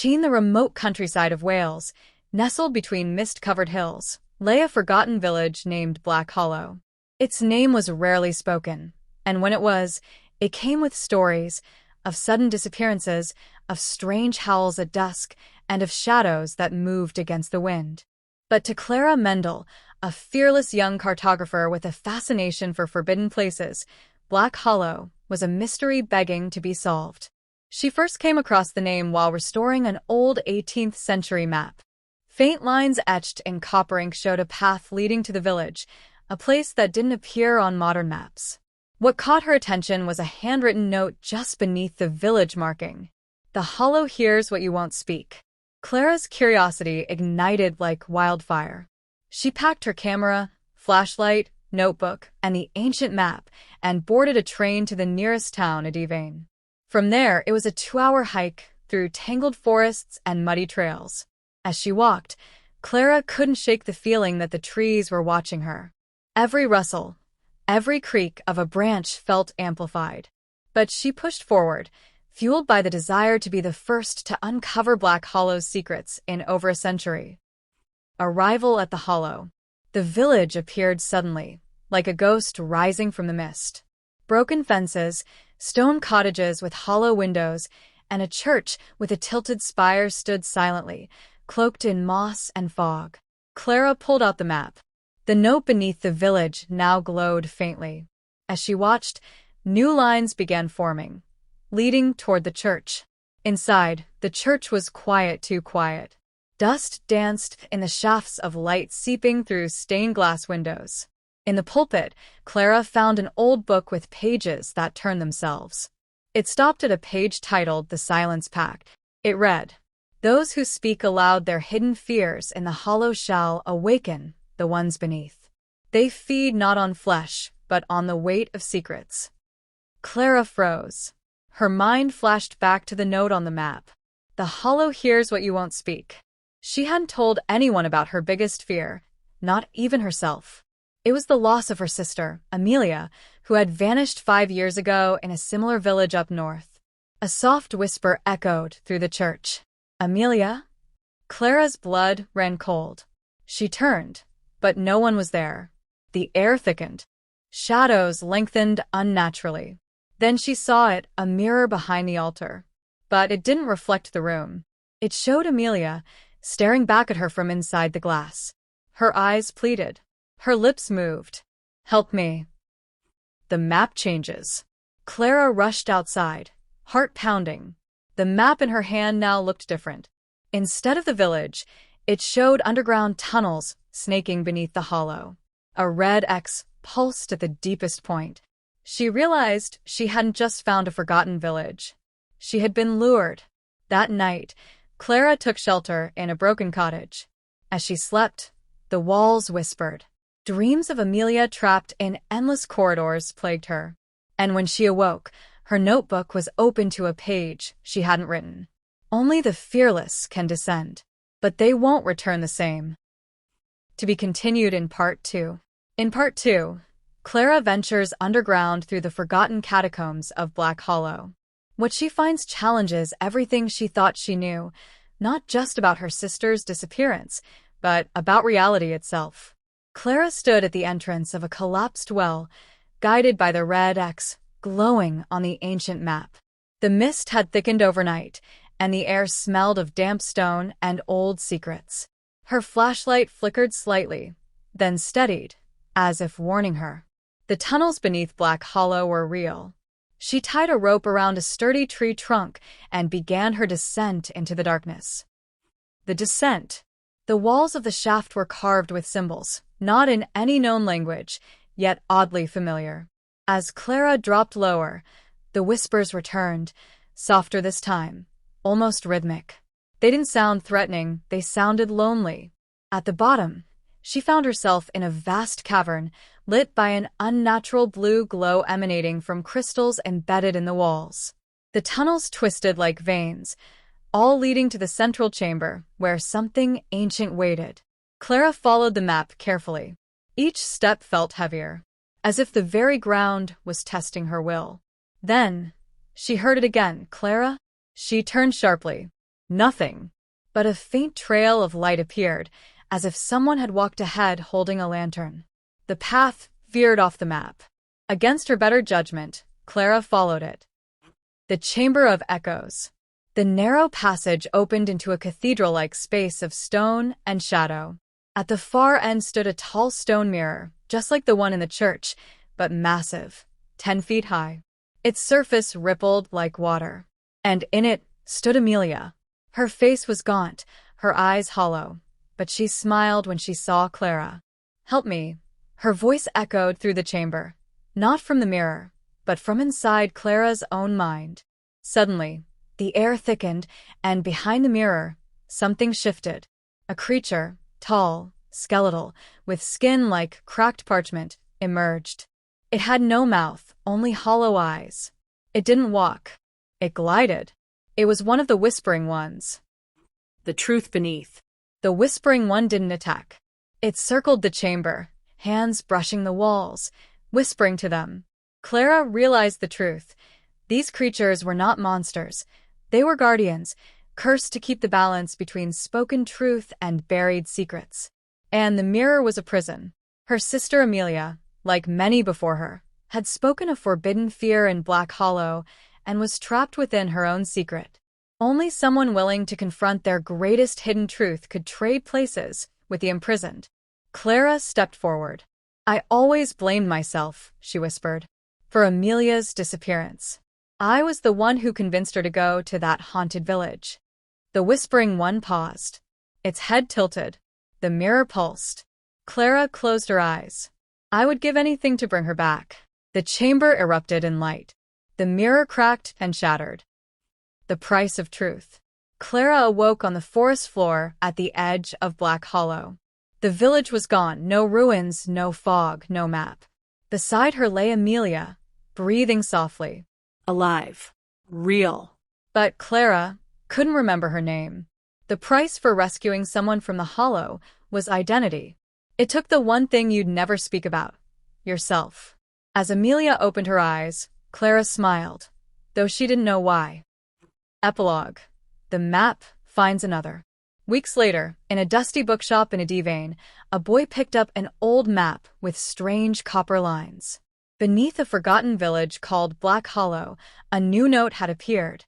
In the remote countryside of Wales, nestled between mist-covered hills, lay a forgotten village named Black Hollow. Its name was rarely spoken, and when it came with stories of sudden disappearances, of strange howls at dusk, and of shadows that moved against the wind. But to Clara Mendel, a fearless young cartographer with a fascination for forbidden places, Black Hollow was a mystery begging to be solved. She first came across the name while restoring an old 18th-century map. Faint lines etched in copper ink showed a path leading to the village, a place that didn't appear on modern maps. What caught her attention was a handwritten note just beneath the village marking. "The hollow hears what you won't speak." Clara's curiosity ignited like wildfire. She packed her camera, flashlight, notebook, and the ancient map, and boarded a train to the nearest town, Edivane. From there, it was a 2-hour hike through tangled forests and muddy trails. As she walked, Clara couldn't shake the feeling that the trees were watching her. Every rustle, every creak of a branch felt amplified. But she pushed forward, fueled by the desire to be the first to uncover Black Hollow's secrets in over a century. Arrival at the Hollow. The village appeared suddenly, like a ghost rising from the mist. Broken fences, stone cottages with hollow windows, and a church with a tilted spire stood silently, cloaked in moss and fog. Clara pulled out the map. The note beneath the village now glowed faintly. As she watched, new lines began forming, leading toward the church. Inside, the church was quiet, too quiet. Dust danced in the shafts of light seeping through stained glass windows. In the pulpit, Clara found an old book with pages that turned themselves. It stopped at a page titled The Silence Pact. It read, "Those who speak aloud their hidden fears in the hollow shall awaken the ones beneath. They feed not on flesh, but on the weight of secrets." Clara froze. Her mind flashed back to the note on the map. "The hollow hears what you won't speak." She hadn't told anyone about her biggest fear, not even herself. It was the loss of her sister, Amelia, who had vanished 5 years ago in a similar village up north. A soft whisper echoed through the church. "Amelia?" Clara's blood ran cold. She turned, but no one was there. The air thickened. Shadows lengthened unnaturally. Then she saw it, a mirror behind the altar. But it didn't reflect the room. It showed Amelia, staring back at her from inside the glass. Her eyes pleaded. Her lips moved. "Help me." The map changes. Clara rushed outside, heart pounding. The map in her hand now looked different. Instead of the village, it showed underground tunnels snaking beneath the hollow. A red X pulsed at the deepest point. She realized she hadn't just found a forgotten village. She had been lured. That night, Clara took shelter in a broken cottage. As she slept, the walls whispered. Dreams of Amelia trapped in endless corridors plagued her. And when she awoke, her notebook was open to a page she hadn't written. Only the fearless can descend, but they won't return the same. To be continued in Part 2. In Part 2, Clara ventures underground through the forgotten catacombs of Black Hollow. What she finds challenges everything she thought she knew, not just about her sister's disappearance, but about reality itself. Clara stood at the entrance of a collapsed well, guided by the red X glowing on the ancient map. The mist had thickened overnight, and the air smelled of damp stone and old secrets. Her flashlight flickered slightly, then steadied, as if warning her. The tunnels beneath Black Hollow were real. She tied a rope around a sturdy tree trunk and began her descent into the darkness. The descent. The walls of the shaft were carved with symbols, not in any known language, yet oddly familiar. As Clara dropped lower, the whispers returned, softer this time, almost rhythmic. They didn't sound threatening, they sounded lonely. At the bottom, she found herself in a vast cavern, lit by an unnatural blue glow emanating from crystals embedded in the walls. The tunnels twisted like veins, all leading to the central chamber, where something ancient waited. Clara followed the map carefully. Each step felt heavier, as if the very ground was testing her will. Then, she heard it again. "Clara?" She turned sharply. Nothing. But a faint trail of light appeared, as if someone had walked ahead holding a lantern. The path veered off the map. Against her better judgment, Clara followed it. The Chamber of Echoes. The narrow passage opened into a cathedral-like space of stone and shadow. At the far end stood a tall stone mirror, just like the one in the church, but massive, 10 feet high. Its surface rippled like water. And in it stood Amelia. Her face was gaunt, her eyes hollow, but she smiled when she saw Clara. "Help me." Her voice echoed through the chamber, not from the mirror, but from inside Clara's own mind. Suddenly, the air thickened, and behind the mirror, something shifted. A creature, tall, skeletal, with skin like cracked parchment, emerged. It had no mouth, only hollow eyes. It didn't walk. It glided. It was one of the Whispering Ones. The truth beneath. The Whispering One didn't attack. It circled the chamber, hands brushing the walls, whispering to them. Clara realized the truth. These creatures were not monsters. They were guardians, cursed to keep the balance between spoken truth and buried secrets. And the mirror was a prison. Her sister Amelia, like many before her, had spoken of forbidden fear in Black Hollow and was trapped within her own secret. Only someone willing to confront their greatest hidden truth could trade places with the imprisoned. Clara stepped forward. "I always blamed myself," she whispered, "for Amelia's disappearance. I was the one who convinced her to go to that haunted village." The Whispering One paused. Its head tilted. The mirror pulsed. Clara closed her eyes. "I would give anything to bring her back." The chamber erupted in light. The mirror cracked and shattered. The price of truth. Clara awoke on the forest floor at the edge of Black Hollow. The village was gone, no ruins, no fog, no map. Beside her lay Amelia, breathing softly. Alive. Real. But Clara couldn't remember her name. The price for rescuing someone from the Hollow was identity. It took the one thing you'd never speak about. Yourself. As Amelia opened her eyes, Clara smiled, though she didn't know why. Epilogue. The map finds another. Weeks later, in a dusty bookshop in Edivane, a boy picked up an old map with strange copper lines. Beneath a forgotten village called Black Hollow, a new note had appeared.